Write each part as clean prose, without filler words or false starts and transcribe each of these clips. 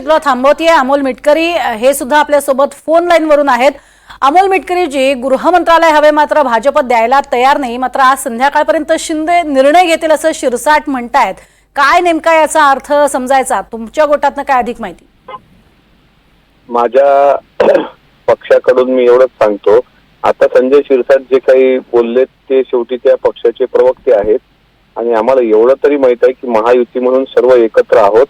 तुला थांबवतीये अमोल मिटकरी हे सुद्धा आपल्या सोबत फोन लाईन वरून आहेत। अमोल मिटकरी जी गृह मंत्रालय हवे मात्र भाजप द्यायला तयार नाही, मात्र आज संध्याकाळपर्यंत शिंदे निर्णय घेतील असं शिरसाट म्हणतायत। काय नेमका याचा अर्थ समजायचा, तुमच्या गोटातनं काय अधिक माहिती? माझ्या पक्षाकडून मी एवढंच सांगतो, आता संजय शिरसाट जे काही बोलले ते शेवटी त्या पक्षाचे प्रवक्ते आहेत आणि आम्हाला एवढं तरी माहित आहे की महायुती म्हणून सर्व एकत्र आहोत।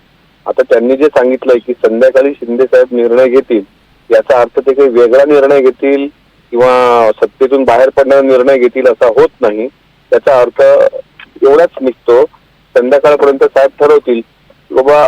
आता त्यांनी जे सांगितलंय की संध्याकाळी शिंदे साहेब निर्णय घेतील, याचा अर्थ ते काही वेगळा निर्णय घेतील किंवा सत्तेतून बाहेर पडण्याचा निर्णय घेतील असा होत नाही। त्याचा अर्थ एवढाच निघतो, संध्याकाळपर्यंत साहेब ठरवतील बाबा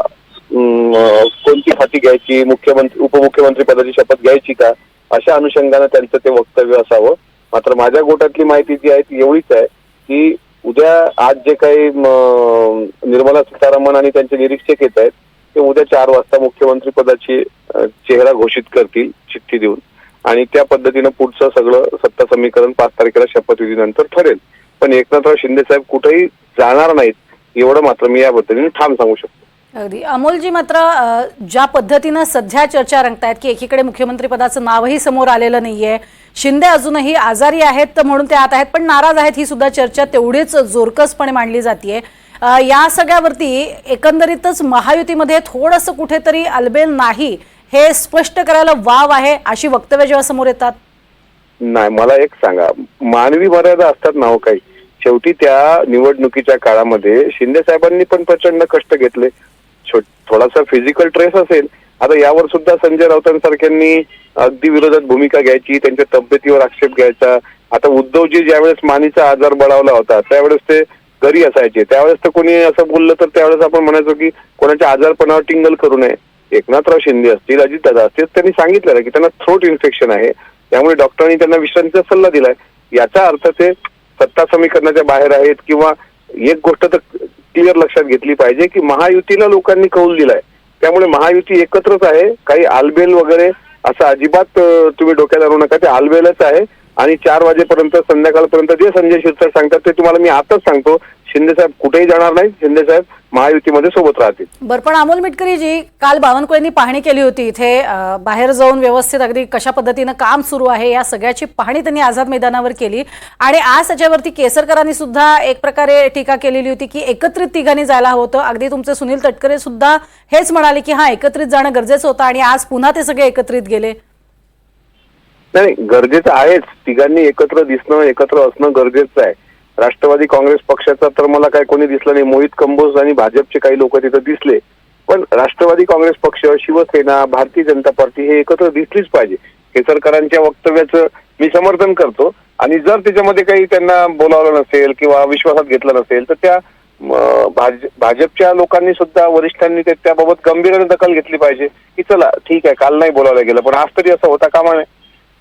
कोणती खाती घ्यायची, मुख्यमंत्री उपमुख्यमंत्री पदाची शपथ घ्यायची का, अशा अनुषंगाने त्यांचं ते वक्तव्य असावं। मात्र माझ्या गोटातली माहिती जी आहे ती एवढीच आहे की उद्या आज जे काही निर्मला सीतारामन आणि त्यांचे निरीक्षक येत आहेत ते उद्या 4 वाजता मुख्यमंत्री पदाची चेहरा घोषित करतील चिठ्ठी देऊन, आणि त्या पद्धतीनं पुढचं सगळं सत्ता समीकरण 5 तारखेला शपथविधीनंतर ठरेल। पण एकनाथराव शिंदे साहेब कुठेही जाणार नाहीत, एवढं मात्र मी या पद्धतीने ठाम सांगू शकतो। अगदी अमोलजी, मात्र ज्या पद्धतीनं सध्या चर्चा रंगतायत की एकीकडे मुख्यमंत्री पदाचं नावही समोर आलेलं नाहीये, शिंदे अजूनही आजारी आहेत म्हणून ते आत आहेत पण नाराज आहेत, ही सुद्धा चर्चा तेवढीच जोरकसपणे मांडली जाते। या सगळ्यावरती एकंदरीतच महायुतीमध्ये थोडंसं कुठेतरी अलबेल नाही हे स्पष्ट करायला वाव आहे अशी वक्तव्य जेव्हा समोर येतात? नाही, मला एक सांगा, मानवी मर्यादा असतात ना हो काही। शेवटी त्या निवडणुकीच्या काळामध्ये शिंदे साहेबांनी पण प्रचंड कष्ट घेतले, थोडासा फिजिकल ट्रेस असेल। आता यावर सुद्धा संजय राऊतांसारख्यांनी अगदी विरोधात भूमिका घ्यायची, त्यांच्या तब्येतीवर आक्षेप घ्यायचा। आता उद्धवजी ज्यावेळेस मानीचा आजार बळावला होता त्यावेळेस ते घरी असायचे, त्यावेळेस तर कोणी असं बोललं तर त्यावेळेस आपण म्हणायचो की कोणाच्या आजारपणावर टिंगल करू नये। एकनाथराव शिंदे असतील, अजितदादा असतील, त्यांनी सांगितलं की त्यांना थ्रोट इन्फेक्शन आहे, त्यामुळे डॉक्टरांनी त्यांना विश्रांतीचा सल्ला दिलाय। याचा अर्थ ते सत्ता समीकरणाच्या बाहेर आहेत। किंवा एक गोष्ट तर क्लिअर लक्षात घेतली पाहिजे की महायुतीला लोकांनी कौल दिलाय, त्यामुळे महायुती एकत्रच आहे। काही आलबेल वगैरे असं अजिबात तुम्ही डोक्यात आणू नका, ते आलबेलच आहे। आणि 4 वाजेपर्यंत संध्याकाळपर्यंत जे संजय शिरसाट सांगतात ते तुम्हाला मी आताच सांगतो, शिंदे साहेब कुठेही जाणार नाही, शिंदे साहेब महायुतीमध्ये सोबत राहतील। बरं, पण अमोल मिटकरी जी काल बावनकुळेंनी पाहणी केली होती इथे, बाहेर जाऊन व्यवस्थित अगदी कशा पद्धतीनं काम सुरू आहे या सगळ्याची पाहणी त्यांनी आझाद मैदानावर केली, आणि आज त्याच्यावरती केसरकरांनी सुद्धा एक प्रकारे टीका केलेली होती की एकत्रित तिघांनी जायला होतं। अगदी तुमचे सुनील तटकरे सुद्धा हेच म्हणाले की हा एकत्रित जाणं गरजेचं होतं, आणि आज पुन्हा ते सगळे एकत्रित गेले। नाही, गरजेचं आहेच, तिघांनी एकत्र दिसणं, एकत्र असणं गरजेचं आहे। राष्ट्रवादी काँग्रेस पक्षाचा तर मला काय कोणी दिसलं नाही, मोहित कंबोज आणि भाजपचे काही लोक तिथं दिसले, पण राष्ट्रवादी काँग्रेस पक्ष, शिवसेना, भारतीय जनता पार्टी हे एकत्र दिसलीच पाहिजे। केसरकरांच्या वक्तव्याचं मी समर्थन करतो, आणि जर त्याच्यामध्ये काही त्यांना बोलावलं नसेल किंवा विश्वासात घेतलं नसेल तर त्या भाजपच्या लोकांनी सुद्धा, वरिष्ठांनी त्याबाबत गंभीरपणे दखल घेतली पाहिजे की चला ठीक आहे, काल नाही बोलावलं गेलं पण आज तरी असं होता कामा नये।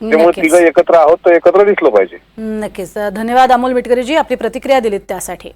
त्यामुळे तिघं एकत्र आहोत तर एकत्र दिसलं पाहिजे। नक्कीच, धन्यवाद अमोल मिटकरी जी, आपली प्रतिक्रिया दिलीत त्यासाठी।